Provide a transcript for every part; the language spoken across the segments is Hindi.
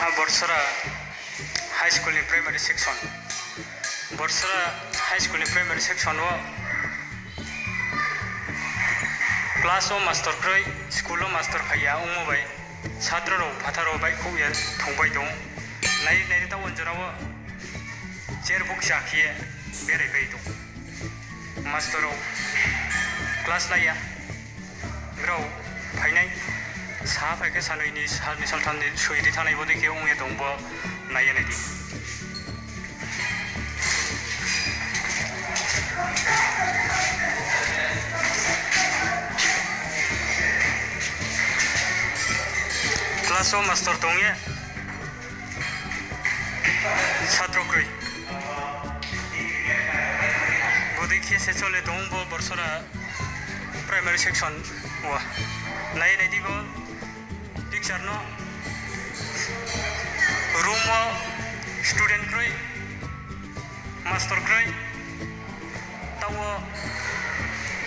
बर्सरा high school primary section Barsara high school primary section class master क्रय स्कूल मास्टर फैया उमबाय छात्र फाथार बाय खुया थंबाय दं नाय नाय ता वंजराव चेयर बुक जाखिए बेरायबाय दं मास्टर क्लास लाया ग्राव फायनाय सा फायके सानैनि सानै सानथामनि सैदि थानाय बदेखि उंगे दंबो नायो नायदि क्लास मास्टर दंगे छात्र क्रय बदेखि से चले दंबो बर्सरा प्राइमरी सेक्शन वा नाय नायदिबो पिक्चर नो रूम स्टूडेंट क्रय मास्टर क्रय ताव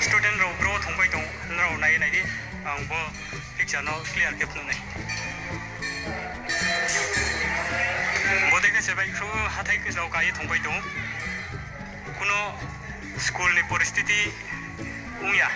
स्टूडेंट रो ग्रो थंबाय दं नराव नाय नायदि आंबो पिक्चर नो क्लियर खेबनो नाय बदे गोसो बाय खु हाथाय गोजाव गाय थंबाय दं कुनो स्कूल नि परिस्थिति उया